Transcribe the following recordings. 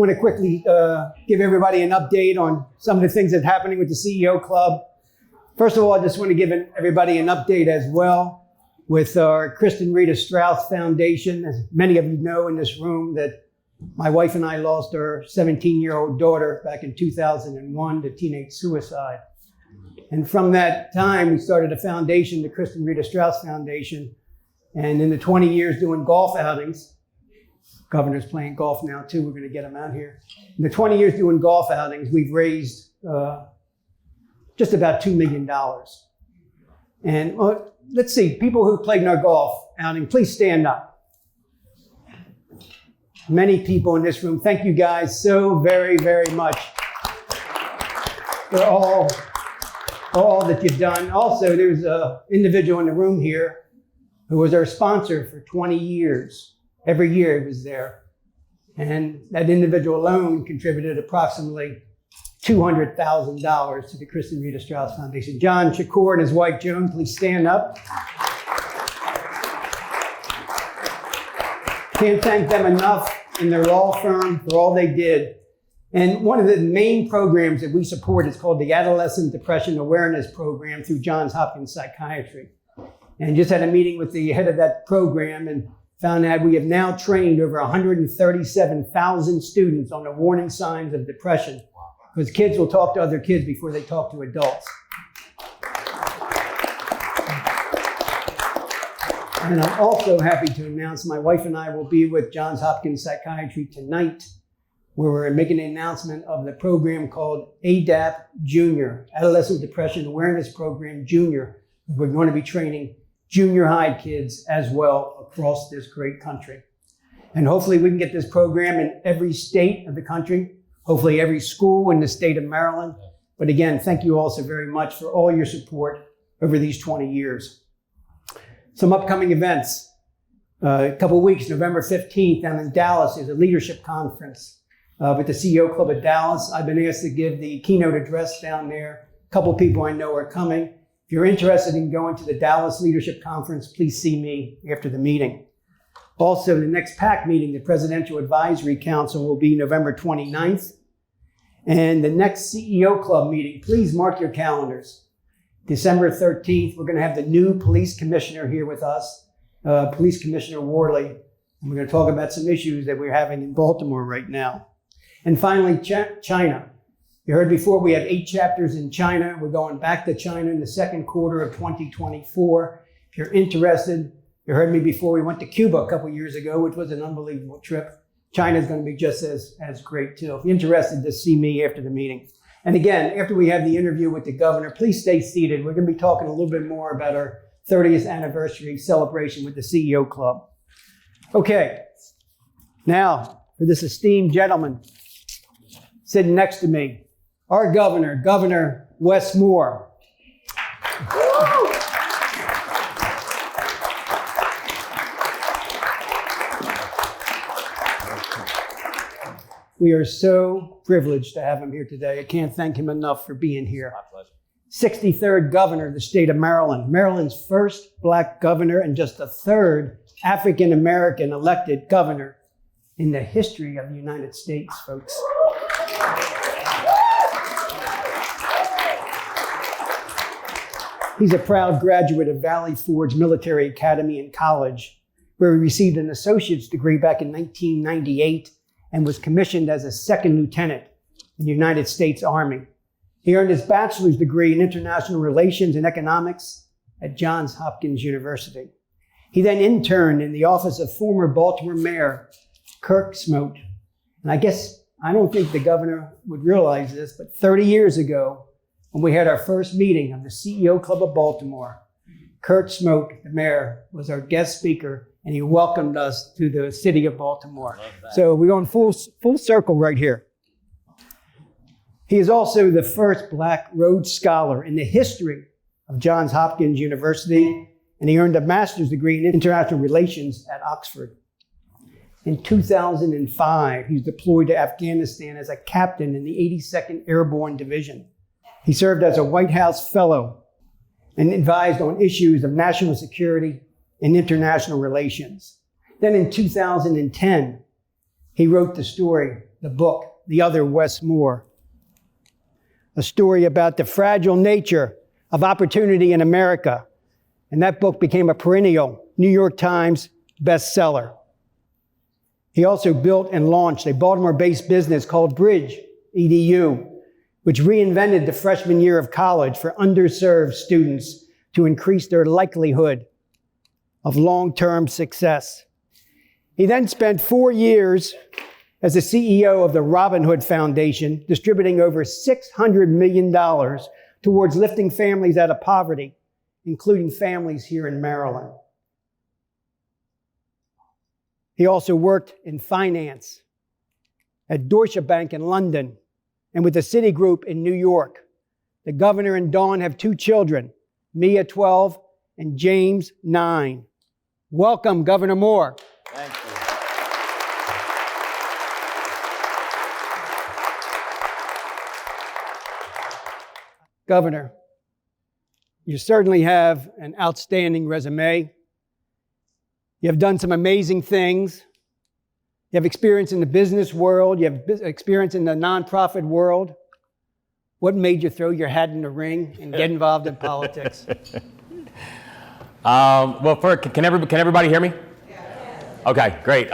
want to quickly give everybody an update on some of the things that are happening with the CEO Club. First of all, I just want to give everybody an update as well with our Kristen Rita Strauss Foundation. As many of you know in this room, that my wife and I lost our 17-year-old daughter back in 2001 to teenage suicide. And from that time, we started a foundation, the Kristen Rita Strauss Foundation. And in the 20 years doing golf outings, Governor's playing golf now too, we're going to get him out here. In the 20 years doing golf outings, we've raised just about $2 million. And let's see, people who played in our golf outing, please stand up. Many people in this room, thank you guys so very, very much for all that you've done. Also, there's an individual in the room here who was our sponsor for 20 years. Every year he was there. And that individual alone contributed approximately $200,000 to the Kristen Rita Strauss Foundation. John Shakur and his wife Joan, please stand up. Can't thank them enough and their law firm for all they did. And one of the main programs that we support is called the Adolescent Depression Awareness Program through Johns Hopkins Psychiatry. And just had a meeting with the head of that program and found out we have now trained over 137,000 students on the warning signs of depression, because kids will talk to other kids before they talk to adults. And I'm also happy to announce my wife and I will be with Johns Hopkins Psychiatry tonight, where we're making an announcement of the program called ADAP Junior, Adolescent Depression Awareness Program Junior. We're going to be training junior high kids as well across this great country. And hopefully we can get this program in every state of the country, hopefully every school in the state of Maryland. But again, thank you all so very much for all your support over these 20 years. Some upcoming events. A couple of weeks, November 15th, down in Dallas, is a leadership conference with the CEO Club of Dallas. I've been asked to give the keynote address down there. A couple of people I know are coming. If you're interested in going to the Dallas Leadership Conference, please see me after the meeting. Also, the next PAC meeting, the Presidential Advisory Council, will be November 29th. And the next CEO Club meeting, please mark your calendars. December 13th, we're going to have the new police commissioner here with us, Police Commissioner Worley. And we're going to talk about some issues that we're having in Baltimore right now. And finally, China. You heard before, we have 8 chapters in China. We're going back to China in the second quarter of 2024. If you're interested, you heard me before, we went to Cuba a couple years ago, which was an unbelievable trip. China's going to be just as great too. If you're interested, to see me after the meeting. And again, after we have the interview with the governor, please stay seated. We're going to be talking a little bit more about our 30th anniversary celebration with the CEO Club. Okay, now for this esteemed gentleman sitting next to me, our governor, Governor Wes Moore. We are so privileged to have him here today. I can't thank him enough for being here. My pleasure. 63rd governor of the state of Maryland, Maryland's first Black governor and just the third African-American elected governor in the history of the United States, folks. He's a proud graduate of Valley Forge Military Academy and College, where he received an associate's degree back in 1998 and was commissioned as a second lieutenant in the United States Army. He earned his bachelor's degree in international relations and economics at Johns Hopkins University. He then interned in the office of former Baltimore Mayor Kirk Smoot. And I don't think the governor would realize this, but 30 years ago, when we had our first meeting of the CEO Club of Baltimore, Kurt Smoot, the mayor, was our guest speaker, and he welcomed us to the city of Baltimore. So we're going full circle right here. He is also the first Black Rhodes Scholar in the history of Johns Hopkins University, and he earned a master's degree in international relations at Oxford. In 2005, he was deployed to Afghanistan as a captain in the 82nd Airborne Division. He served as a White House Fellow and advised on issues of national security and international relations. Then in 2010, he wrote the story, the book, The Other Wes Moore, a story about the fragile nature of opportunity in America. And that book became a perennial New York Times bestseller. He also built and launched a Baltimore-based business called Bridge EDU, which reinvented the freshman year of college for underserved students to increase their likelihood of long-term success. He then spent 4 years as the CEO of the Robin Hood Foundation, distributing over $600 million towards lifting families out of poverty, including families here in Maryland. He also worked in finance at Deutsche Bank in London and with the Citigroup in New York. The governor and Dawn have 2 children, Mia, 12, and James, 9. Welcome, Governor Moore. Thank you. Governor, you certainly have an outstanding resume. You have done some amazing things. You have experience in the business world. You have experience in the nonprofit world. What made you throw your hat in the ring and get involved in politics? Well, first, can everybody hear me? Yes. Okay, great.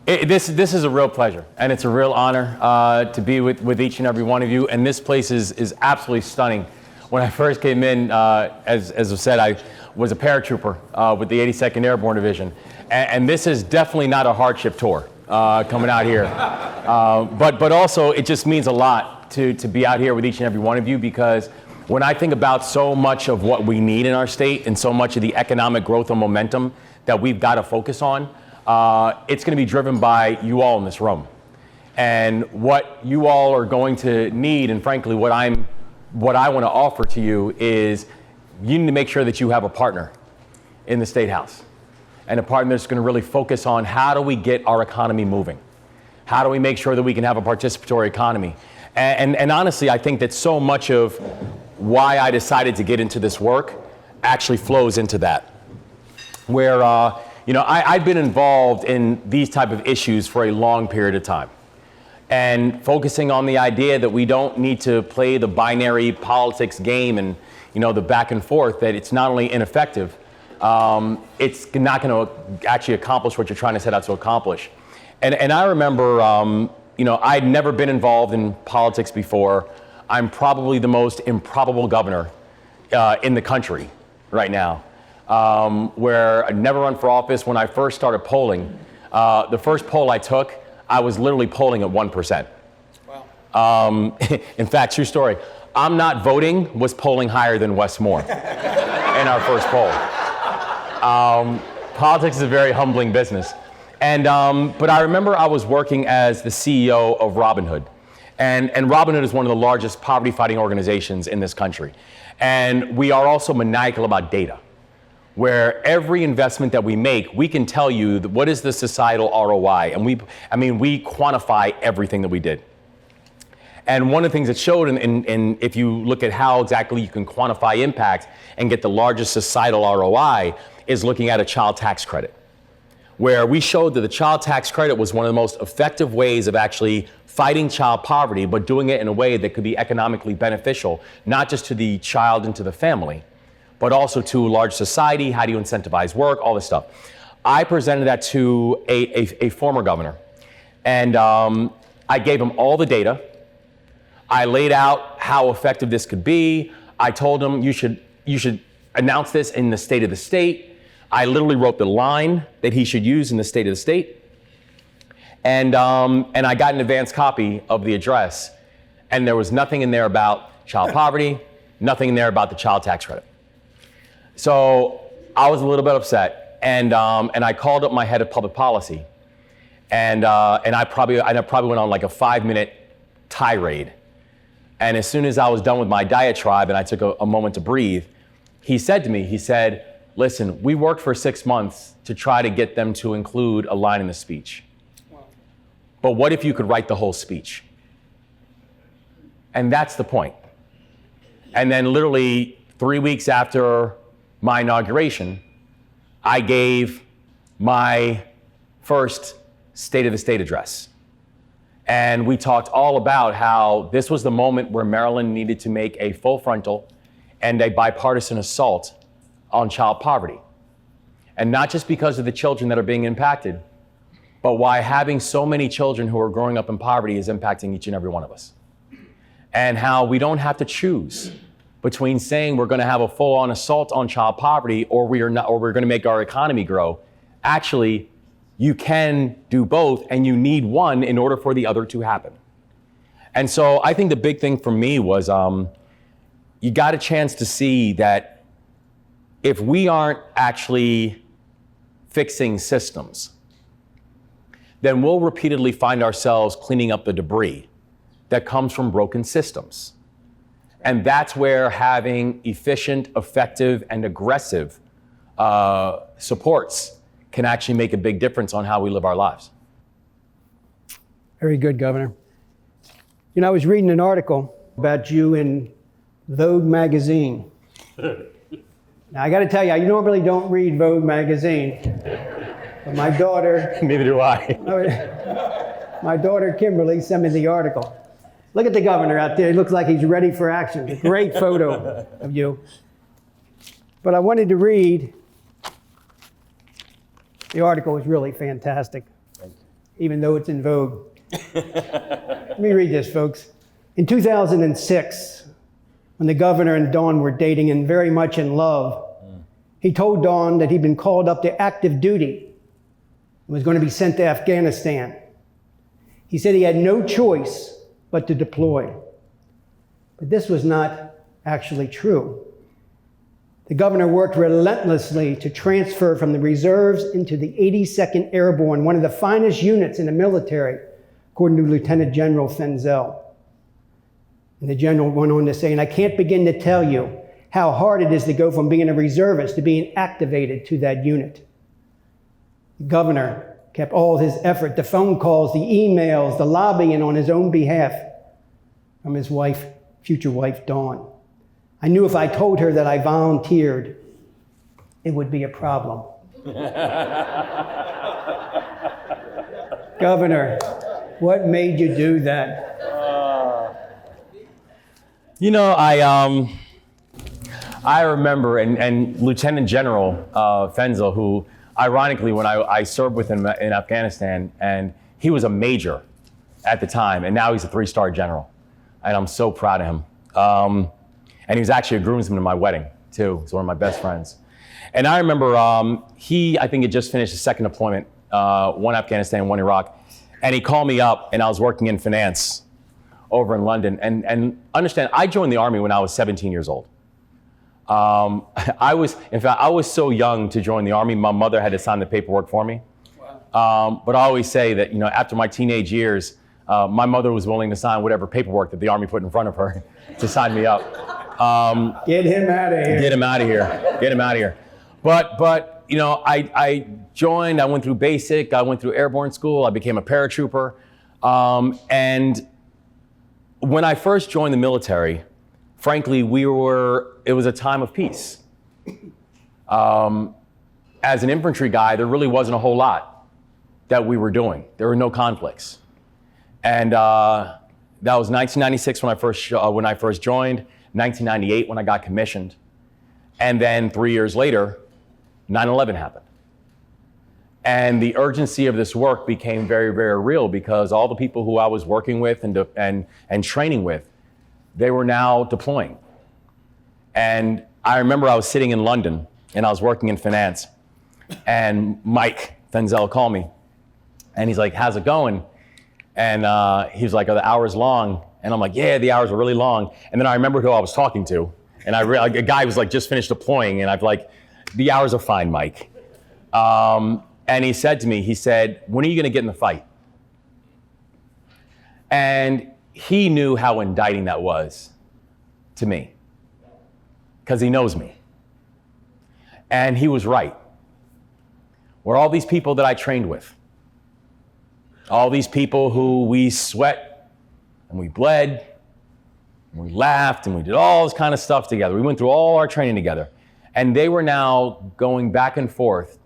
This is a real pleasure, and it's a real honor to be with each and every one of you. And this place is absolutely stunning. When I first came in, as I said, I was a paratrooper with the 82nd Airborne Division, and this is definitely not a hardship tour coming out here. But also, it just means a lot to be out here with each and every one of you, because when I think about so much of what we need in our state and so much of the economic growth and momentum that we've got to focus on, it's going to be driven by you all in this room. And what you all are going to need, and frankly, what I want to offer to you is you need to make sure that you have a partner in the State House, and a partner that's going to really focus on how do we get our economy moving? How do we make sure that we can have a participatory economy? And honestly, I think that so much of why I decided to get into this work actually flows into that. Where, I've been involved in these type of issues for a long period of time. And focusing on the idea that we don't need to play the binary politics game and, the back and forth, that it's not only ineffective, it's not going to actually accomplish what you're trying to set out to accomplish. And I remember, I'd never been involved in politics before. I'm probably the most improbable governor in the country right now, where I'd never run for office. When I first started polling, the first poll I took, I was literally polling at 1%. Wow. In fact, true story, I'm Not Voting was polling higher than Wes Moore in our first poll. Politics is a very humbling business. But I remember I was working as the CEO of Robin Hood. And Robin Hood is one of the largest poverty-fighting organizations in this country. And we are also maniacal about data, where every investment that we make, we can tell you what is the societal ROI. And we quantify everything that we did. And one of the things that showed, and if you look at how exactly you can quantify impact and get the largest societal ROI, is looking at a child tax credit, where we showed that the child tax credit was one of the most effective ways of actually fighting child poverty, but doing it in a way that could be economically beneficial, not just to the child and to the family, but also to a large society. How do you incentivize work, all this stuff. I presented that to a former governor, and I gave him all the data. I laid out how effective this could be. I told him you should announce this in the state of the state. I literally wrote the line that he should use in the state of the state. And I got an advance copy of the address, and there was nothing in there about child poverty, nothing in there about the child tax credit. So I was a little bit upset, and I called up my head of public policy, and I probably went on like a 5-minute tirade. And as soon as I was done with my diatribe and I took a moment to breathe, he said to me, listen, we worked for 6 months to try to get them to include a line in the speech. Wow. But what if you could write the whole speech? And that's the point. And then literally 3 weeks after my inauguration, I gave my first State of the State address. And we talked all about how this was the moment where Maryland needed to make a full frontal and a bipartisan assault on child poverty. And not just because of the children that are being impacted, but why having so many children who are growing up in poverty is impacting each and every one of us. And how we don't have to choose between saying we're going to have a full-on assault on child poverty or we're going to make our economy grow. Actually, you can do both, and you need one in order for the other to happen. And so I think the big thing for me was you got a chance to see that if we aren't actually fixing systems, then we'll repeatedly find ourselves cleaning up the debris that comes from broken systems. And that's where having efficient, effective, and aggressive supports can actually make a big difference on how we live our lives. Very good, Governor. You know, I was reading an article about you in Vogue magazine. Now, I got to tell you, I normally don't read Vogue magazine, but my daughter... Neither do I. My daughter, Kimberly, sent me the article. Look at the governor out there. He looks like he's ready for action. It's a great photo of you. But I wanted to read... The article is really fantastic, even though it's in Vogue. Let me read this, folks. In 2006, when the governor and Dawn were dating and very much in love, he told Dawn that he'd been called up to active duty and was going to be sent to Afghanistan. He said he had no choice but to deploy. But this was not actually true. The governor worked relentlessly to transfer from the reserves into the 82nd Airborne, one of the finest units in the military, according to Lieutenant General Fenzel. And the general went on to say, and I can't begin to tell you how hard it is to go from being a reservist to being activated to that unit. The governor kept all his effort, the phone calls, the emails, the lobbying on his own behalf from his wife, future wife, Dawn. I knew if I told her that I volunteered, it would be a problem. Governor, what made you do that? You know, I remember, and Lieutenant General Fenzel, who ironically, when I served with him in Afghanistan, and he was a major at the time, and now he's a 3-star general. And I'm so proud of him. And he was actually a groomsman at my wedding, too. He's one of my best friends. And I remember I think, had just finished his second deployment, one Afghanistan, one Iraq. And he called me up, and I was working in finance over in London. And understand, I joined the Army when I was 17 years old. I was so young to join the Army, my mother had to sign the paperwork for me. Wow. But I always say that, you know, after my teenage years, my mother was willing to sign whatever paperwork that the Army put in front of her to sign me up. Get him out of here. Get him out of here. Get him out of here. But you know, I joined, I went through basic, I went through airborne school, I became a paratrooper. And when I first joined the military, frankly, it was a time of peace. As an infantry guy, there really wasn't a whole lot that we were doing. There were no conflicts. And that was 1996 when I first joined, 1998 when I got commissioned. And then 3 years later, 9/11 happened. And the urgency of this work became very, very real because all the people who I was working with and training with, they were now deploying. And I remember I was sitting in London and I was working in finance, and Mike Fenzel called me and he's like, "How's it going?" And he was like, "Are the hours long?" And I'm like, "Yeah, the hours are really long." And then I remember who I was talking to, and a guy was like just finished deploying, and I'm like, "The hours are fine, Mike." And he said to me, he said, "When are you going to get in the fight?" And he knew how indicting that was to me, because he knows me. And he was right. Were all these people that I trained with, all these people who we sweat and we bled and we laughed and we did all this kind of stuff together. We went through all our training together. And they were now going back and forth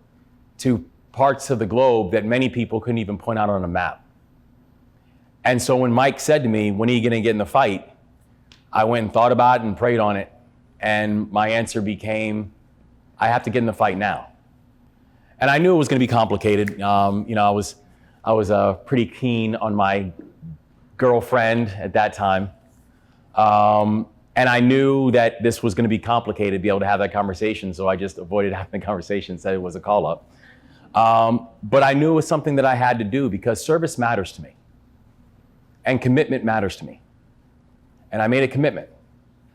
to parts of the globe that many people couldn't even point out on a map. And so when Mike said to me, when are you going to get in the fight? I went and thought about it and prayed on it. And my answer became, I have to get in the fight now. And I knew it was going to be complicated. I was pretty keen on my girlfriend at that time. And I knew that this was going to be complicated to be able to have that conversation. So I just avoided having the conversation, said it was a call up. But I knew it was something that I had to do because service matters to me. And commitment matters to me. And I made a commitment.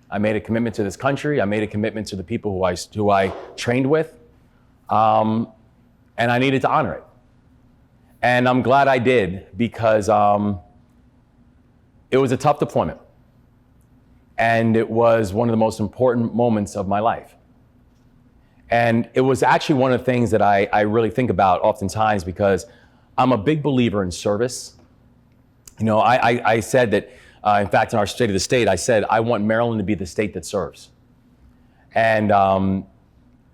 I made a commitment to this country. I made a commitment to the people who I trained with. And I needed to honor it. And I'm glad I did because it was a tough deployment. And it was one of the most important moments of my life. And it was actually one of the things that I really think about oftentimes because I'm a big believer in service. I said that, in fact, in our State of the State, I said, I want Maryland to be the state that serves. And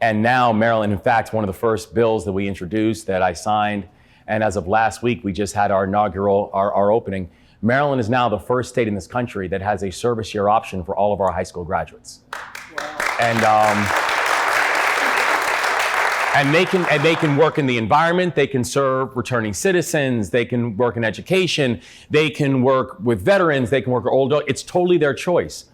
now Maryland, in fact, one of the first bills that we introduced that I signed, and as of last week, we just had our inaugural, our opening. Maryland is now the first state in this country that has a service year option for all of our high school graduates. Wow. And they can work in the environment, they can serve returning citizens, they can work in education, they can work with veterans, they can work with old adults. It's totally their choice.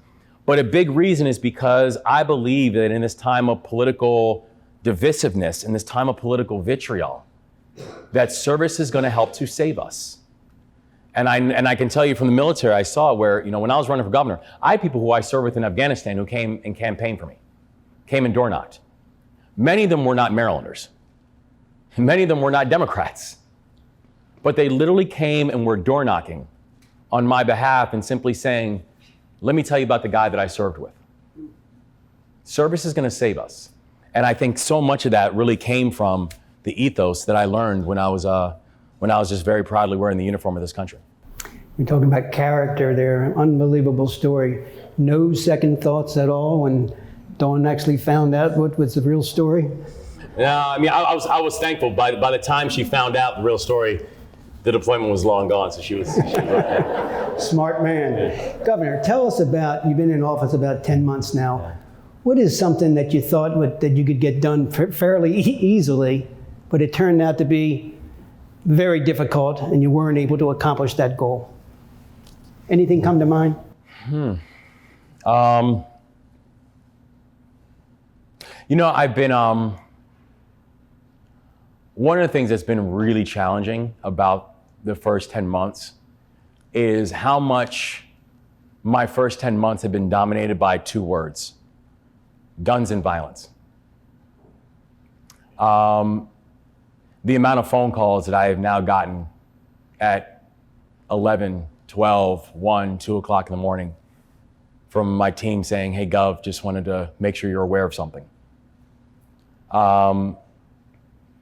But a big reason is because I believe that in this time of political divisiveness, in this time of political vitriol, that service is going to help to save us. And I can tell you from the military, I saw where, when I was running for governor, I had people who I served with in Afghanistan who came and campaigned for me, came and door knocked. Many of them were not Marylanders. Many of them were not Democrats. But they literally came and were door knocking on my behalf and simply saying, let me tell you about the guy that I served with. Service is going to save us. And I think so much of that really came from the ethos that I learned when I was just very proudly wearing the uniform of this country. You're talking about character there, an unbelievable story. No second thoughts at all when Dawn actually found out what was the real story? No, I was thankful. By the time she found out the real story, the deployment was long gone, so she was okay. Smart man. Yeah. Governor, tell us about, you've been in office about 10 months now. Yeah. What is something that you thought that you could get done fairly easily, but it turned out to be very difficult and you weren't able to accomplish that goal? Anything come to mind? I've been, one of the things that's been really challenging about the first 10 months is how much my first 10 months have been dominated by two words: guns and violence. The amount of phone calls that I have now gotten at 11, 12, 1, 2 o'clock in the morning from my team saying, hey, Gov, just wanted to make sure you're aware of something. The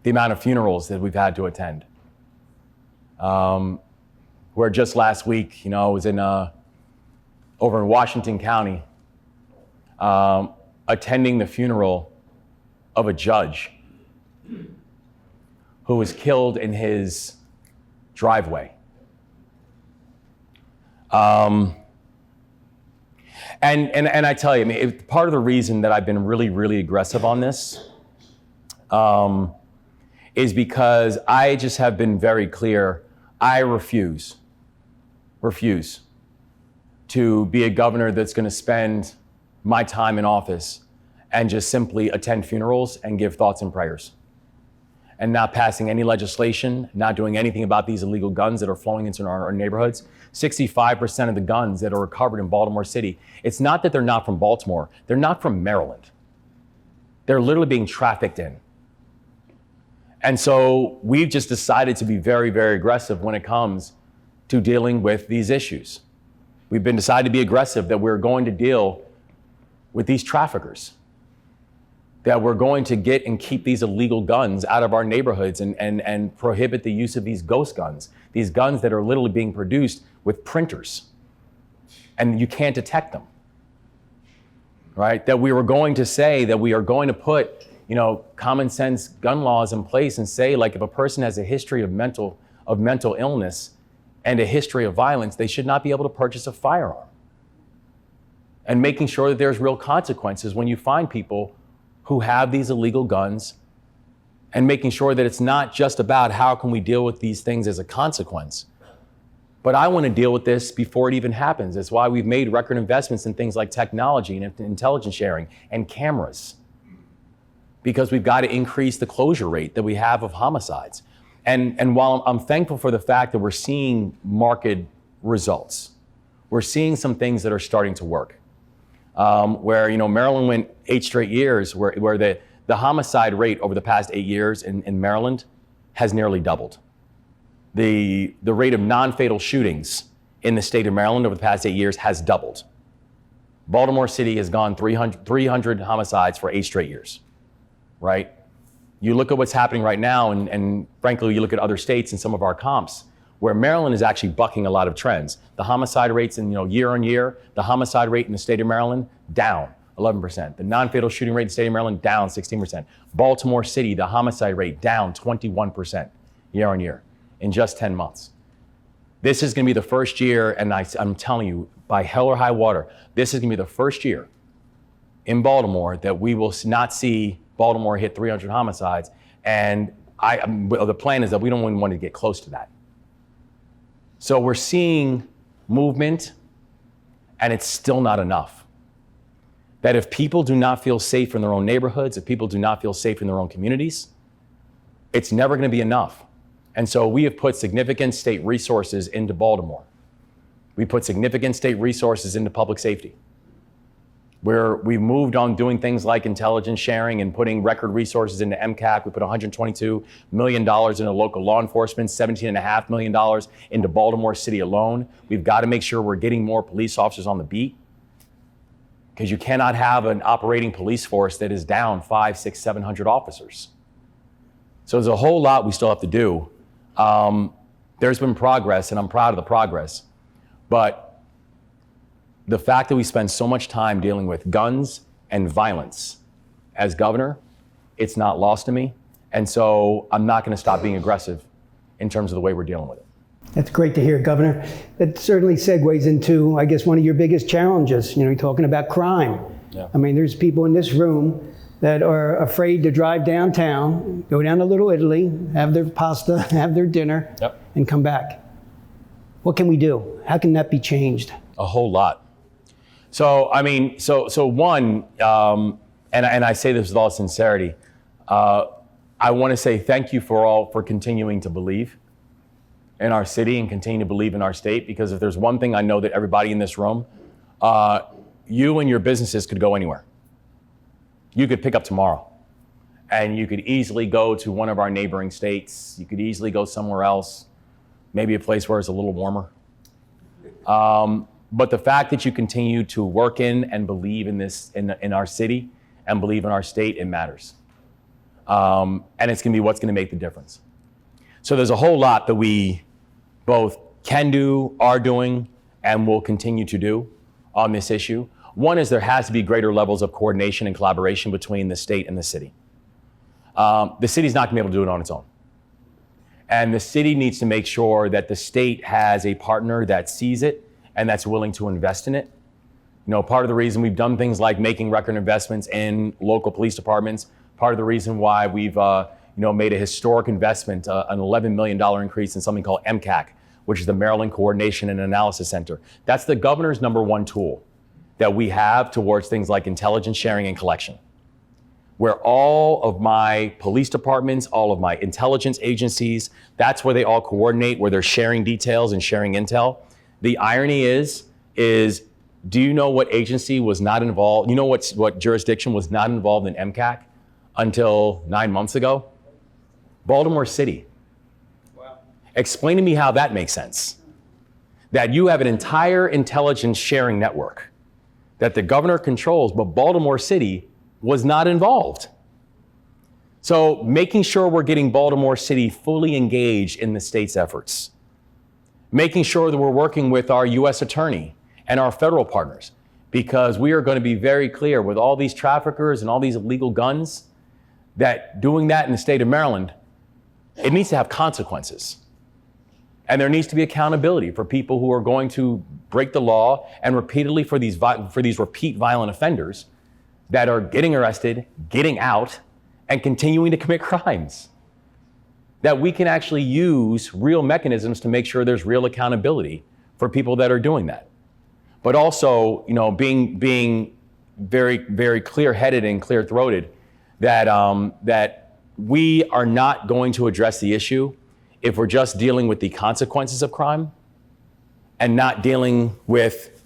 amount of funerals that we've had to attend. Where just last week, I was over in Washington County, attending the funeral of a judge who was killed in his driveway. And I tell you, part of the reason that I've been really, really aggressive on this is because I just have been very clear. I refuse to be a governor that's going to spend my time in office and just simply attend funerals and give thoughts and prayers, and not passing any legislation, not doing anything about these illegal guns that are flowing into our neighborhoods. 65% of the guns that are recovered in Baltimore City, it's not that they're not from Baltimore, they're not from Maryland. They're literally being trafficked in. And so we've just decided to be very, very aggressive when it comes to dealing with these issues. We've been decided to be aggressive that we're going to deal with these traffickers, that we're going to get and keep these illegal guns out of our neighborhoods and prohibit the use of these ghost guns, these guns that are literally being produced with printers and you can't detect them, right? That we were going to say that we are going to put, common sense gun laws in place and say, like, if a person has a history of mental illness and a history of violence, they should not be able to purchase a firearm. And making sure that there's real consequences when you find people who have these illegal guns, and making sure that it's not just about how can we deal with these things as a consequence, but I want to deal with this before it even happens. That's why we've made record investments in things like technology and intelligence sharing and cameras, because we've got to increase the closure rate that we have of homicides. And while I'm thankful for the fact that we're seeing marked results, we're seeing some things that are starting to work. Where, Maryland went 8 straight years where the homicide rate over the past 8 years in Maryland has nearly doubled. The rate of non-fatal shootings in the state of Maryland over the past 8 years has doubled. Baltimore City has gone 300 homicides for 8 straight years, right? You look at what's happening right now, and frankly, you look at other states and some of our comps, where Maryland is actually bucking a lot of trends. The homicide rates in, year on year, the homicide rate in the state of Maryland, down 11%. The non-fatal shooting rate in the state of Maryland, down 16%. Baltimore City, the homicide rate, down 21% year on year in just 10 months. This is gonna be the first year, and I'm telling you, by hell or high water, this is gonna be the first year in Baltimore that we will not see Baltimore hit 300 homicides. And the plan is that we don't even want to get close to that. So we're seeing movement, and it's still not enough. That if people do not feel safe in their own neighborhoods, if people do not feel safe in their own communities, it's never going to be enough. And so we have put significant state resources into Baltimore. We put significant state resources into public safety, where we've moved on doing things like intelligence sharing and putting record resources into MCAC. We put $122 million into local law enforcement, $17.5 million into Baltimore City alone. We've got to make sure we're getting more police officers on the beat, because you cannot have an operating police force that is down 500, 600, 700 officers. So there's a whole lot we still have to do. There's been progress, and I'm proud of the progress, but the fact that we spend so much time dealing with guns and violence as governor, it's not lost to me. And so I'm not going to stop being aggressive in terms of the way we're dealing with it. That's great to hear, Governor. That certainly segues into, I guess, one of your biggest challenges. You're talking about crime. Yeah. I mean, there's people in this room that are afraid to drive downtown, go down to Little Italy, have their pasta, have their dinner, Yep. and come back. What can we do? How can that be changed? A whole lot. So, I mean, so one, and I say this with all sincerity, I want to say thank you for continuing to believe in our city and continue to believe in our state, because if there's one thing I know that everybody in this room, you and your businesses could go anywhere. You could pick up tomorrow, and you could easily go to one of our neighboring states. You could easily go somewhere else, maybe a place where it's a little warmer. But the fact that you continue to work in and believe in this, in our city, and believe in our state, it matters. And it's gonna be what's gonna make the difference. So there's a whole lot that we both can do, are doing, and will continue to do on this issue. One is there has to be greater levels of coordination and collaboration between the state and the city. The city's not gonna be able to do it on its own. And the city needs to make sure that the state has a partner that sees it and that's willing to invest in it. Part of the reason we've done things like making record investments in local police departments, part of the reason why we've made a historic investment, an $11 million increase in something called MCAC, which is the Maryland Coordination and Analysis Center. That's the governor's #1 tool that we have towards things like intelligence sharing and collection, where all of my police departments, all of my intelligence agencies, that's where they all coordinate, where they're sharing details and sharing intel. The irony is, do you know what agency was not involved? You know what jurisdiction was not involved in MCAC until 9 months ago? Baltimore City. Wow. Explain to me how that makes sense. That you have an entire intelligence sharing network that the governor controls, but Baltimore City was not involved. So making sure we're getting Baltimore City fully engaged in the state's efforts. Making sure that we're working with our U.S. attorney and our federal partners, because we are going to be very clear with all these traffickers and all these illegal guns that doing that in the state of Maryland, it needs to have consequences. And there needs to be accountability for people who are going to break the law and repeatedly for these repeat violent offenders that are getting arrested, getting out, and continuing to commit crimes. That we can actually use real mechanisms to make sure there's real accountability for people that are doing that. But also, being very, very clear-headed and clear-throated that we are not going to address the issue if we're just dealing with the consequences of crime and not dealing with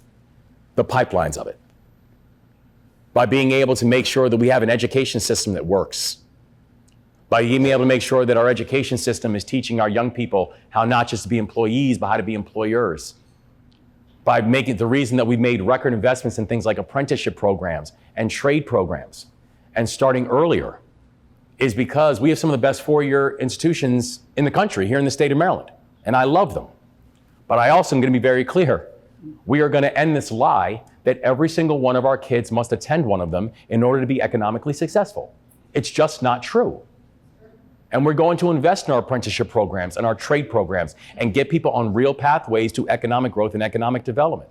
the pipelines of it. By being able to make sure that we have an education system that works. By being able to make sure that our education system is teaching our young people how not just to be employees, but how to be employers. By making the reason that we've made record investments in things like apprenticeship programs and trade programs and starting earlier is because we have some of the best four-year institutions in the country here in the state of Maryland, and I love them. But I also am going to be very clear. We are going to end this lie that every single one of our kids must attend one of them in order to be economically successful. It's just not true. And we're going to invest in our apprenticeship programs and our trade programs and get people on real pathways to economic growth and economic development.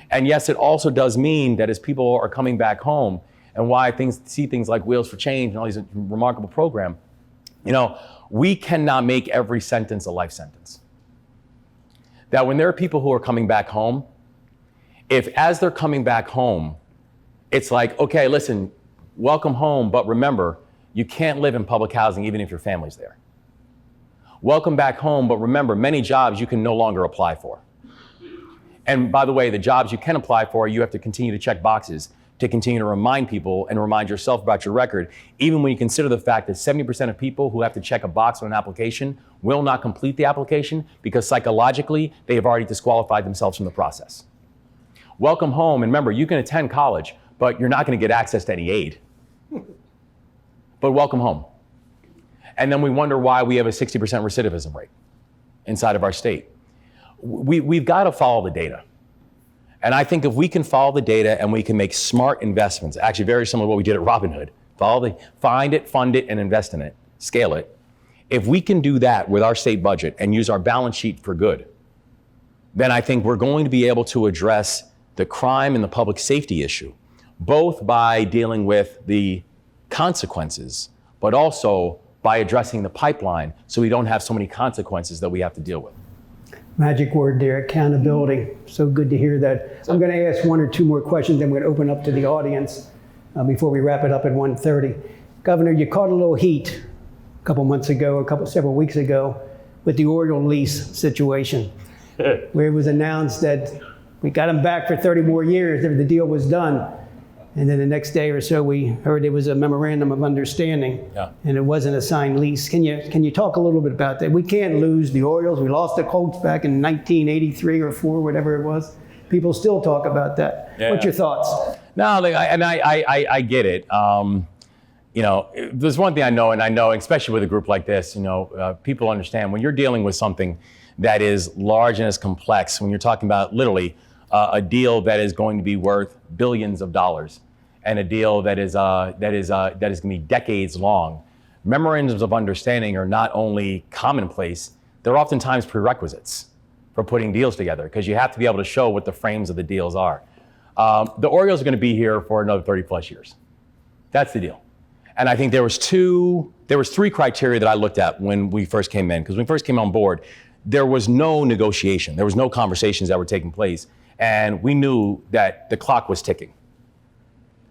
And yes, it also does mean that as people are coming back home, and why see things like Wheels for Change and all these remarkable programs, we cannot make every sentence a life sentence. That when there are people who are coming back home, if as they're coming back home, it's like, okay, listen, welcome home, but remember, you can't live in public housing even if your family's there. Welcome back home, but remember, many jobs you can no longer apply for. And by the way, the jobs you can apply for, you have to continue to check boxes to continue to remind people and remind yourself about your record, even when you consider the fact that 70% of people who have to check a box on an application will not complete the application because psychologically, they have already disqualified themselves from the process. Welcome home, and remember, you can attend college, but you're not going to get access to any aid. But welcome home. And then we wonder why we have a 60% recidivism rate inside of our state. We've got to follow the data. And I think if we can follow the data and we can make smart investments, actually very similar to what we did at Robinhood, find it, fund it, and invest in it, scale it. If we can do that with our state budget and use our balance sheet for good, then I think we're going to be able to address the crime and the public safety issue, both by dealing with the consequences, but also by addressing the pipeline so we don't have so many consequences that we have to deal with. Magic word there, accountability. So good to hear that. I'm going to ask one or two more questions, then we're going to open up to the audience before we wrap it up at 1:30. Governor, you caught a little heat a couple months ago, several weeks ago, with the Oriole lease situation, where it was announced that we got them back for 30 more years if the deal was done. And then the next day or so, we heard it was a memorandum of understanding, and it wasn't a signed lease. Can you talk a little bit about that? We can't lose the Orioles. We lost the Colts back in 1983 or 4, whatever it was. People still talk about that. Yeah. What's your thoughts? No, I get it. There's one thing I know, especially with a group like this, people understand when you're dealing with something that is large and as complex, when you're talking about literally a deal that is going to be worth billions of dollars, and a deal that is going to be decades long. Memorandums of understanding are not only commonplace; they're oftentimes prerequisites for putting deals together because you have to be able to show what the frames of the deals are. The Orioles are going to be here for another 30 plus years. That's the deal. And I think there was three criteria that I looked at when we first came in, because when we first came on board, there was no negotiation, there was no conversations that were taking place. And we knew that the clock was ticking.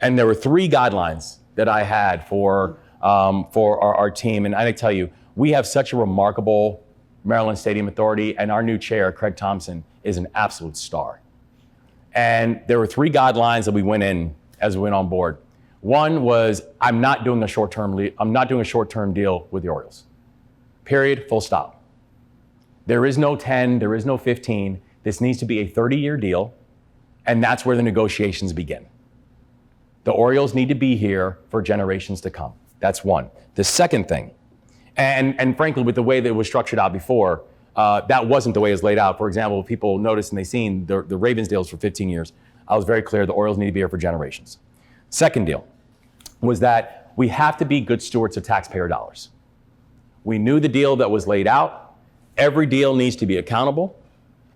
And there were three guidelines that I had for our team. And I tell you, we have such a remarkable Maryland Stadium Authority, and our new chair, Craig Thompson, is an absolute star. And there were three guidelines that we went in as we went on board. One was, I'm not doing a short-term deal with the Orioles. Period, full stop. There is no 10, there is no 15. This needs to be a 30-year deal, and that's where the negotiations begin. The Orioles need to be here for generations to come. That's one. The second thing, and frankly, with the way that it was structured out before, that wasn't the way it was laid out. For example, people noticed and they seen the Ravens deals for 15 years. I was very clear the Orioles need to be here for generations. Second deal was that we have to be good stewards of taxpayer dollars. We knew the deal that was laid out, Every deal needs to be accountable.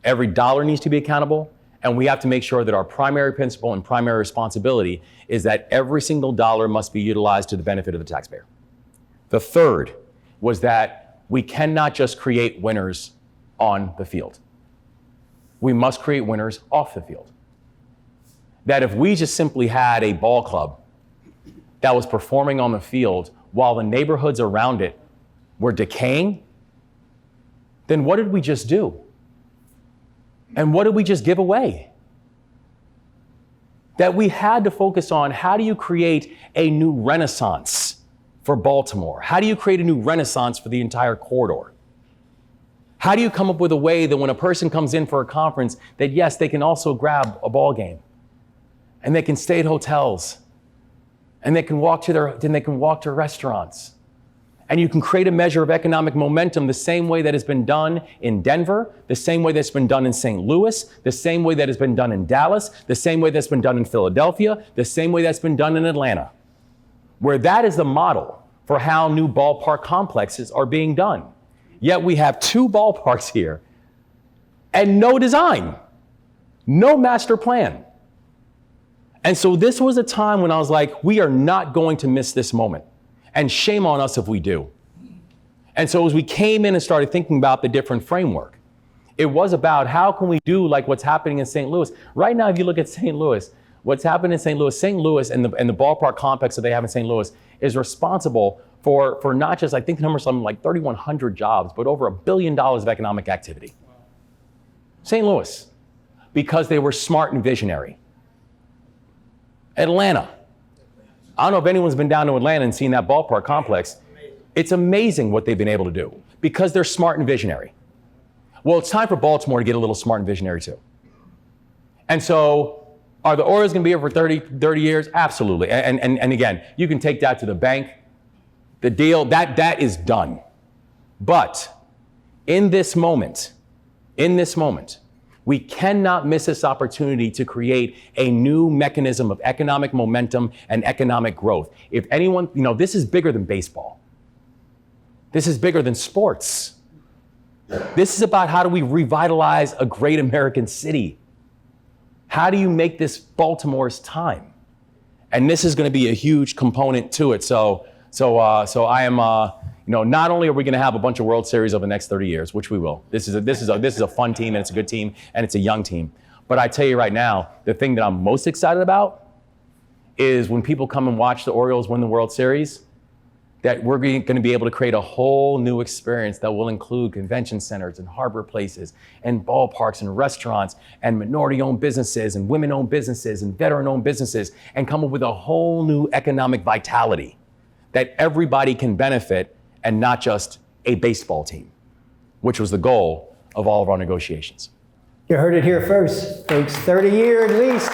Every dollar needs to be accountable. And we have to make sure that our primary principle and primary responsibility is that every single dollar must be utilized to the benefit of the taxpayer. The third was that we cannot just create winners on the field. We must create winners off the field. That if we just simply had a ball club that was performing on the field while the neighborhoods around it were decaying, then what did we just do? And what did we just give away? That we had to focus on, how do you create a new renaissance for Baltimore? How do you create a new renaissance for the entire corridor? How do you come up with a way that when a person comes in for a conference, that yes, they can also grab a ball game, and they can stay at hotels, and they can walk to restaurants, and you can create a measure of economic momentum the same way that has been done in Denver, the same way that's been done in St. Louis, the same way that has been done in Dallas, the same way that's been done in Philadelphia, the same way that's been done in Atlanta, where that is the model for how new ballpark complexes are being done. Yet we have 2 ballparks here and no design, no master plan. And so this was a time when I was like, we are not going to miss this moment. And shame on us if we do. And so as we came in and started thinking about the different framework, it was about how can we do like what's happening in St. Louis. Right now, if you look at St. Louis, what's happened in St. Louis and the ballpark complex that they have in St. Louis is responsible for not just, I think the number is something like 3,100 jobs, but over $1 billion of economic activity. St. Louis, because they were smart and visionary. Atlanta. I don't know if anyone's been down to Atlanta and seen that ballpark complex. It's amazing what they've been able to do because they're smart and visionary. Well, it's time for Baltimore to get a little smart and visionary too. And so are the Orioles going to be here for 30 years? Absolutely. And again, you can take that to the bank. The deal, that is done. But in this moment, we cannot miss this opportunity to create a new mechanism of economic momentum and economic growth. If anyone, this is bigger than baseball. This is bigger than sports. This is about how do we revitalize a great American city? How do you make this Baltimore's time? And this is going to be a huge component to it. So I am, not only are we going to have a bunch of World Series over the next 30 years, which we will. This is a fun team, and it's a good team, and it's a young team. But I tell you right now, the thing that I'm most excited about is when people come and watch the Orioles win the World Series, that we're going to be able to create a whole new experience that will include convention centers and harbor places and ballparks and restaurants and minority-owned businesses and women-owned businesses and veteran-owned businesses, and come up with a whole new economic vitality that everybody can benefit, and not just a baseball team, which was the goal of all of our negotiations. You heard it here first, folks. 30 years at least.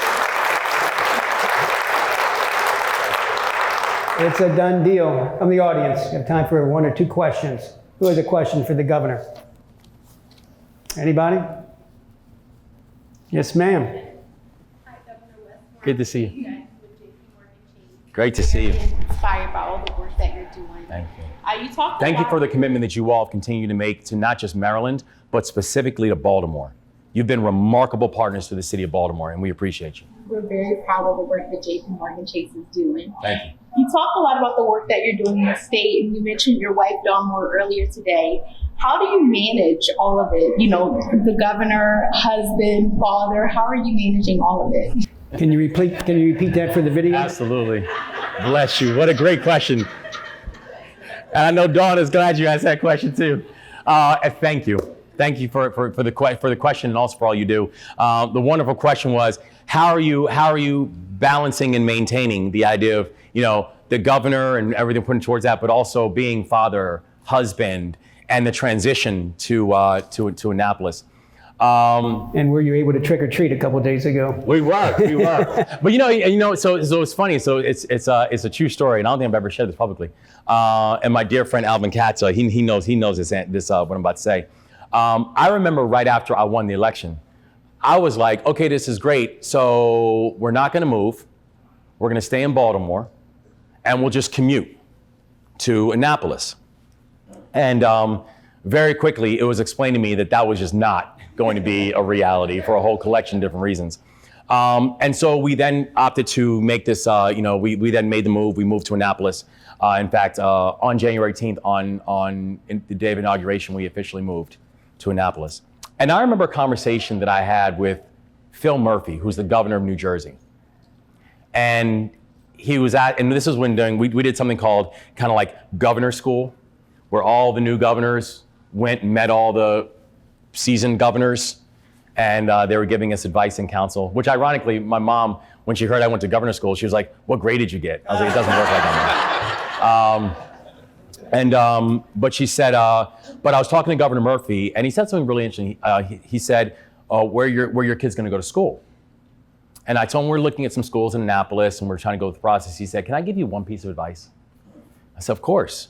It's a done deal. From the audience, we have time for 1 or 2 questions. Who has a question for the governor? Anybody? Yes, ma'am. Hi, Governor West. Good to see you. Guys with JP Morgan Chase. Great to see you. Inspired by all the work that you're doing. Thank you. Thank you for the commitment that you all have continued to make to not just Maryland, but specifically to Baltimore. You've been remarkable partners to the city of Baltimore, and we appreciate you. We're very proud of the work that JP Morgan Chase is doing. Thank you. You talk a lot about the work that you're doing in the state, and you mentioned your wife, Dawn Moore, earlier today. How do you manage all of it? The governor, husband, father, how are you managing all of it? Can you repeat that for the video? Absolutely. Bless you. What a great question. And I know Dawn is glad you asked that question too. Thank you. Thank you for the question, and also for all you do. The wonderful question was, how are you balancing and maintaining the idea of the governor and everything putting towards that, but also being father, husband, and the transition to Annapolis. And were you able to trick or treat a couple of days ago? We were. But so it's funny. So it's a true story, and I don't think I've ever shared this publicly. And my dear friend Alvin Katz, he knows this what I'm about to say. I remember right after I won the election, I was like, okay, this is great. So we're not going to move. We're going to stay in Baltimore, and we'll just commute to Annapolis. And very quickly, it was explained to me that that was just not going to be a reality for a whole collection of different reasons. And so we then opted to make this, we then made the move. We moved to Annapolis. In fact, on January 18th, on the day of inauguration, we officially moved to Annapolis. And I remember a conversation that I had with Phil Murphy, who's the governor of New Jersey. And he was and this is when we did something called kind of like governor school, where all the new governors went and met all the seasoned governors, and they were giving us advice and counsel, which ironically, my mom, when she heard I went to governor school, she was like, "What grade did you get?" I was like, "It doesn't work like that." But she said, but I was talking to Governor Murphy, and he said something really interesting. He said, where your kid's gonna go to school? And I told him we're looking at some schools in Annapolis and we're trying to go through the process. He said, "Can I give you one piece of advice?" I said, "Of course."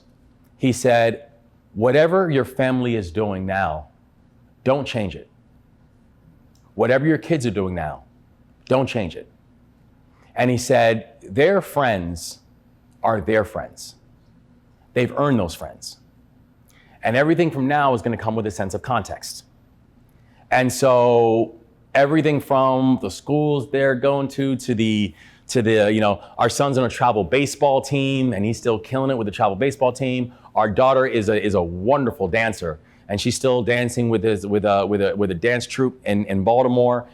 He said, "Whatever your family is doing now, don't change it. Whatever your kids are doing now, don't change it." And he said, "Their friends are their friends. They've earned those friends. And everything from now is going to come with a sense of context." And so everything from the schools they're going to the, our son's on a travel baseball team and he's still killing it with the travel baseball team. Our daughter is a wonderful dancer and she's still dancing with a dance troupe in Baltimore.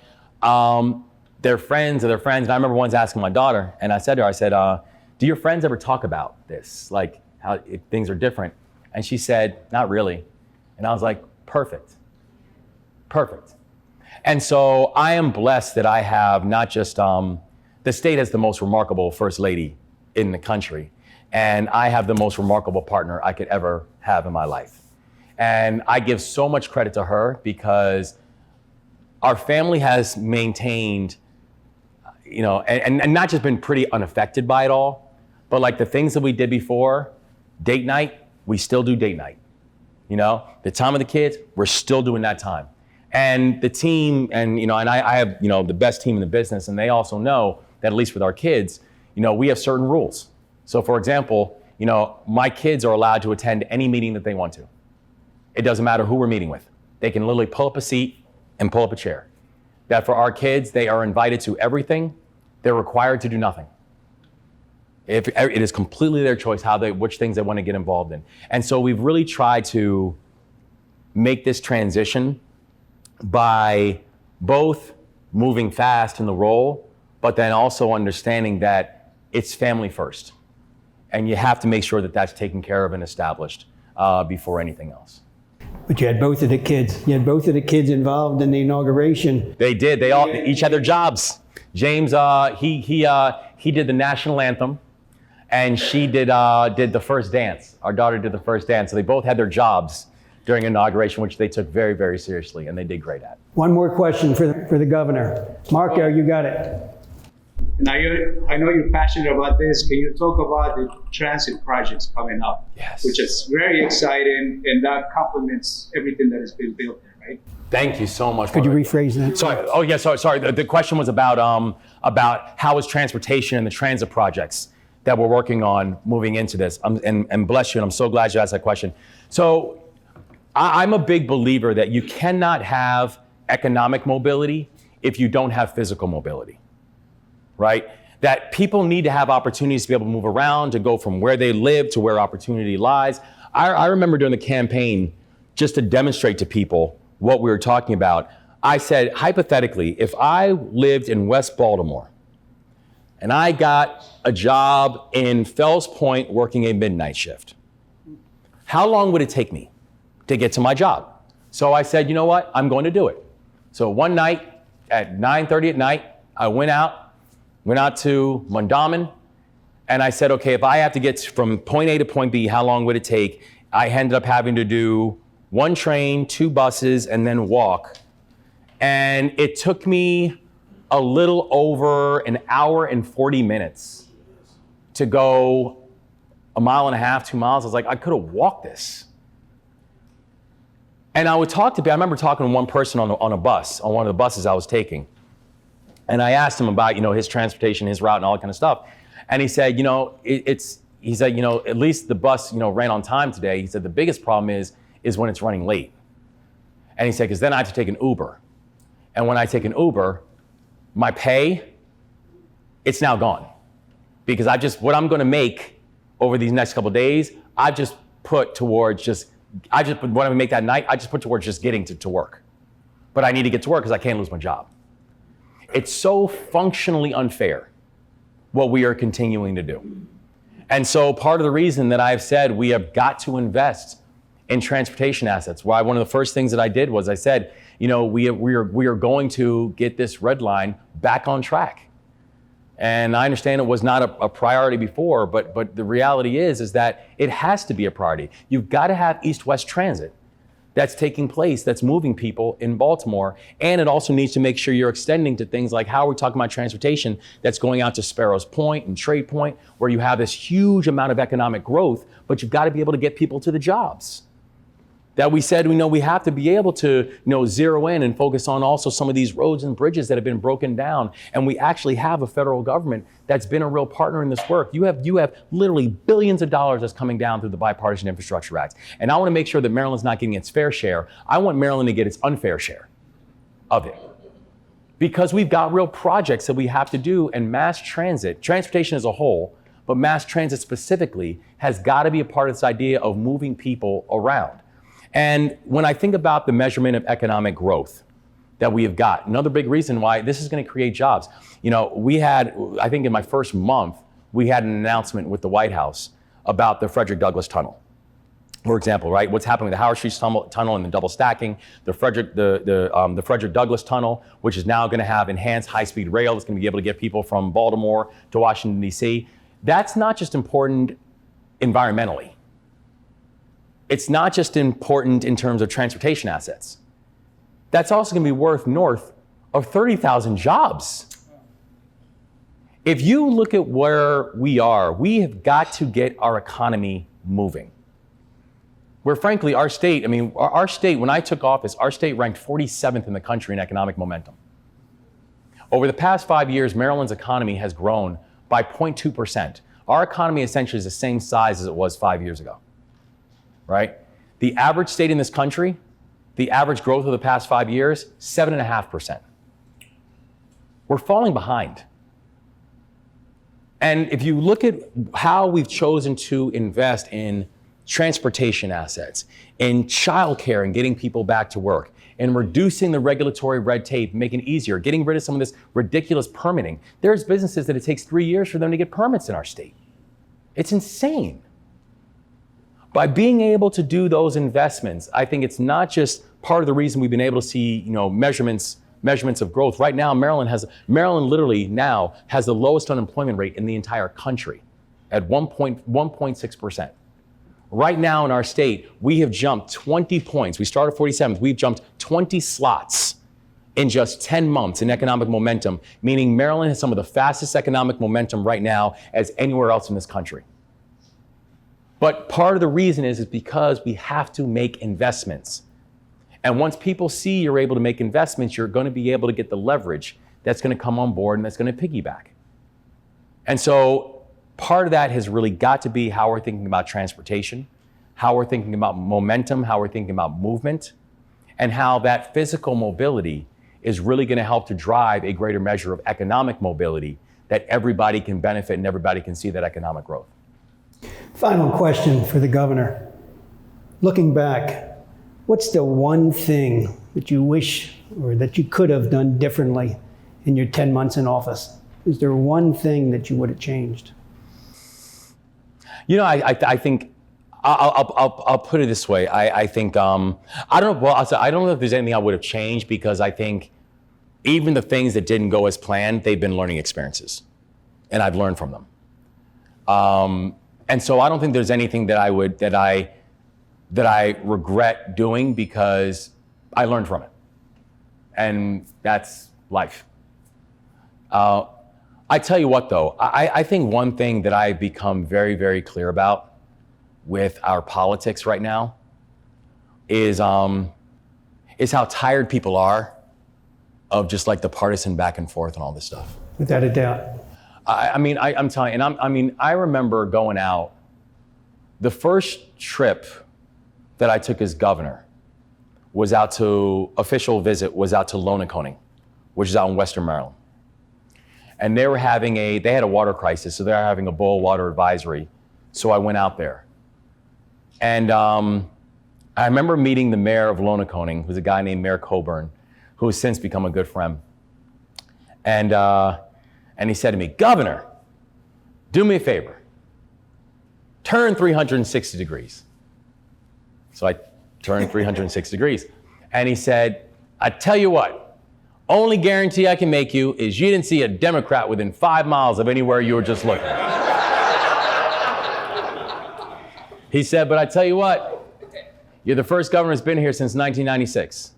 Their friends are their friends. And I remember once asking my daughter, and I said to her, "Do your friends ever talk about this? Like how if things are different?" And she said, "Not really." And I was like, perfect. And so I am blessed that I have not just, the state has the most remarkable first lady in the country, and I have the most remarkable partner I could ever have in my life. And I give so much credit to her because our family has maintained, and not just been pretty unaffected by it all, but like the things that we did before, date night, we still do date night. The time of the kids, we're still doing that time. And the team, and I have the best team in the business, and they also know that at least with our kids, we have certain rules. So for example, my kids are allowed to attend any meeting that they want to. It doesn't matter who we're meeting with. They can literally pull up a seat and pull up a chair. That for our kids, they are invited to everything. They're required to do nothing. It is completely their choice which things they want to get involved in. And so we've really tried to make this transition by both moving fast in the role, but then also understanding that it's family first. And you have to make sure that that's taken care of and established before anything else. But you had both of the kids. You had both of the kids involved in the inauguration. They did. They all each had their jobs. James, he did the national anthem, and she did the first dance. Our daughter did the first dance. So they both had their jobs during inauguration, which they took very, very seriously, and they did great at. One more question for the governor. Marco, you got it. Now, I know you're passionate about this. Can you talk about the transit projects coming up? Yes. Which is very exciting, and that complements everything that has been built there, right? Thank you so much. Could you rephrase that? Sorry. Oh, yeah. Sorry. The question was about how is transportation and the transit projects that we're working on moving into this. And bless you, and I'm so glad you asked that question. So I'm a big believer that you cannot have economic mobility if you don't have physical mobility, right? That people need to have opportunities to be able to move around, to go from where they live to where opportunity lies. I remember during the campaign, just to demonstrate to people what we were talking about, I said, hypothetically, if I lived in West Baltimore and I got a job in Fells Point working a midnight shift, how long would it take me to get to my job? So I said, you know what? I'm going to do it. So one night at 9:30 at night, I went out to Mondawmin, and I said, okay, if I have to get from point A to point B, how long would it take? I ended up having to do one train, 2 buses, and then walk. And it took me a little over an hour and 40 minutes to go 1.5 miles, 2 miles. I was like, I could have walked this. And I remember talking to one person on one of the buses I was taking. And I asked him about, his transportation, his route, and all that kind of stuff. And he said, at least the bus, ran on time today. He said, the biggest problem is is when it's running late. And he said, because then I have to take an Uber. And when I take an Uber, my pay, it's now gone. Because what I'm gonna make over these next couple of days, I just put towards what I make that night, I just put towards just getting to work. But I need to get to work because I can't lose my job. It's so functionally unfair what we are continuing to do. And so part of the reason that I've said we have got to invest in transportation assets, why one of the first things that I did was I said, we are going to get this red line back on track. And I understand it was not a priority before, but the reality is that it has to be a priority. You've got to have east-west transit that's taking place, that's moving people in Baltimore. And it also needs to make sure you're extending to things like how we're talking about transportation that's going out to Sparrows Point and Trade Point, where you have this huge amount of economic growth, but you've got to be able to get people to the jobs. That we said, we have to be able to, zero in and focus on also some of these roads and bridges that have been broken down. And we actually have a federal government that's been a real partner in this work. You have literally billions of dollars that's coming down through the Bipartisan Infrastructure Act. And I want to make sure that Maryland's not getting its fair share. I want Maryland to get its unfair share of it. Because we've got real projects that we have to do, and mass transit, transportation as a whole, but mass transit specifically, has got to be a part of this idea of moving people around. And when I think about the measurement of economic growth that we have got, another big reason why this is going to create jobs. We had, I think in my first month, we had an announcement with the White House about the Frederick Douglass Tunnel. For example, right, what's happening with the Howard Street Tunnel and the double stacking, the Frederick Douglass Tunnel, which is now going to have enhanced high-speed rail that's going to be able to get people from Baltimore to Washington, D.C. That's not just important environmentally. It's not just important in terms of transportation assets. That's also going to be worth north of 30,000 jobs. If you look at where we are, we have got to get our economy moving. Where frankly, our state, when I took office, our state ranked 47th in the country in economic momentum. Over the past 5 years, Maryland's economy has grown by 0.2%. Our economy essentially is the same size as it was 5 years ago. Right? The average state in this country, the average growth of the past 5 years, 7.5%. We're falling behind. And if you look at how we've chosen to invest in transportation assets, in childcare and getting people back to work, and reducing the regulatory red tape, making it easier, getting rid of some of this ridiculous permitting. There's businesses that it takes 3 years for them to get permits in our state. It's insane. By being able to do those investments, I think it's not just part of the reason we've been able to see, measurements of growth. Right now, Maryland literally now has the lowest unemployment rate in the entire country at 1.6%. Right now in our state, we have jumped 20 points. We started 47th. We've jumped 20 slots in just 10 months in economic momentum, meaning Maryland has some of the fastest economic momentum right now as anywhere else in this country. But part of the reason is because we have to make investments. And once people see you're able to make investments, you're going to be able to get the leverage that's going to come on board and that's going to piggyback. And so part of that has really got to be how we're thinking about transportation, how we're thinking about momentum, how we're thinking about movement, and how that physical mobility is really going to help to drive a greater measure of economic mobility that everybody can benefit and everybody can see that economic growth. Final question for the governor. Looking back, what's the one thing that you wish or that you could have done differently in your 10 months in office? Is there one thing that you would have changed? I think I'll put it this way. I think I don't know if there's anything I would have changed, because I think even the things that didn't go as planned, they've been learning experiences, and I've learned from them. And so I don't think there's anything that I regret doing, because I learned from it, and that's life. I tell you what, though, I think one thing that I've become very, very clear about with our politics right now is how tired people are of just like the partisan back and forth and all this stuff. Without a doubt. I'm telling you, and I remember going out, the first trip that I took as governor was out to Lonaconing, which is out in Western Maryland. And they had a water crisis, so they were having a boil water advisory. So I went out there. And I remember meeting the mayor of Lonaconing, who's a guy named Mayor Coburn, who has since become a good friend. And he said to me, "Governor, do me a favor, turn 360 degrees." So I turned 306 degrees. And he said, "I tell you what, only guarantee I can make you is you didn't see a Democrat within 5 miles of anywhere you were just looking." He said, "But I tell you what, you're the first governor that's been here since 1996.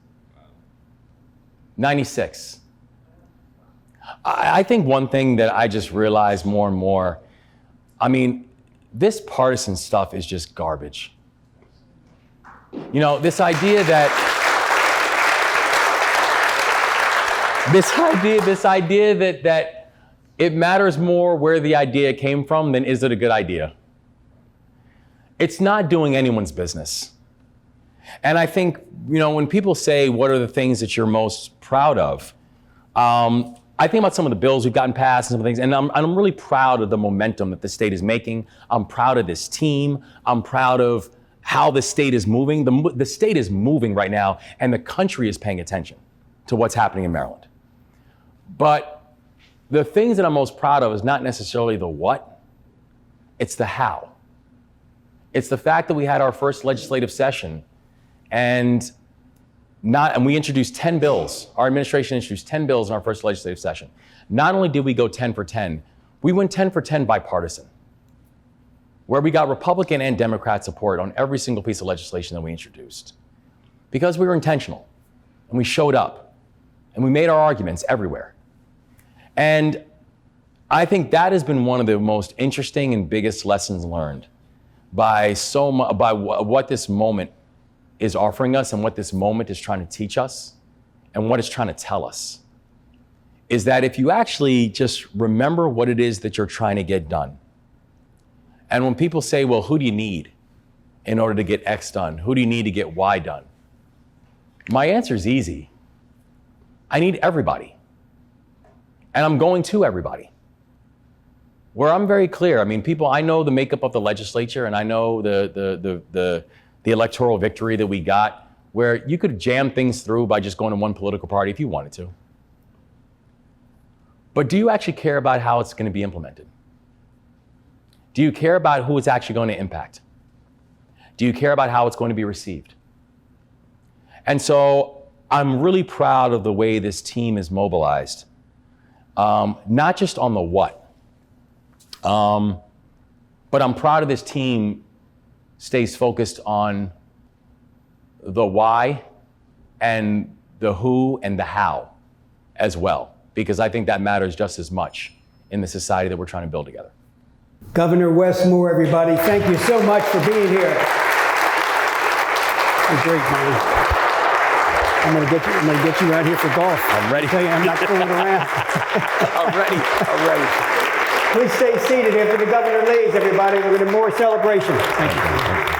96. I think one thing that I just realized more and more, I mean, this partisan stuff is just garbage. You know, this idea that it matters more where the idea came from than is it a good idea. It's not doing anyone's business. And I think, you know, when people say, what are the things that you're most proud of? I think about some of the bills we've gotten passed and some of the things, and I'm really proud of the momentum that the state is making. I'm proud of this team. I'm proud of how the state is moving. The state is moving right now, and the country is paying attention to what's happening in Maryland. But the things that I'm most proud of is not necessarily the what, it's the how. It's the fact that we had our first legislative session and we introduced 10 bills. Our administration introduced 10 bills in our first legislative session. Not only did we go 10 for 10, we went 10 for 10 bipartisan, where we got Republican and Democrat support on every single piece of legislation that we introduced. Because we were intentional, and we showed up, and we made our arguments everywhere. And I think that has been one of the most interesting and biggest lessons learned by what this moment is offering us and what this moment is trying to teach us and what it's trying to tell us, is that if you actually just remember what it is that you're trying to get done. And when people say, well, who do you need in order to get X done? Who do you need to get Y done? My answer is easy. I need everybody. And I'm going to everybody. Where I'm very clear, I mean, I know the makeup of the legislature, and I know the electoral victory that we got, where you could jam things through by just going to one political party if you wanted to. But do you actually care about how it's going to be implemented? Do you care about who it's actually going to impact? Do you care about how it's going to be received? And so I'm really proud of the way this team is mobilized, not just on the what, but I'm proud of this team stays focused on the why and the who and the how as well, because I think that matters just as much in the society that we're trying to build together. Governor Wes Moore, everybody, thank you so much for being here. You're great, man. I'm gonna get you out here for golf. I'm ready. Tell you, I'm not fooling around. I'm ready. Please stay seated after the governor leaves, everybody. We're going to more celebration. Thank you.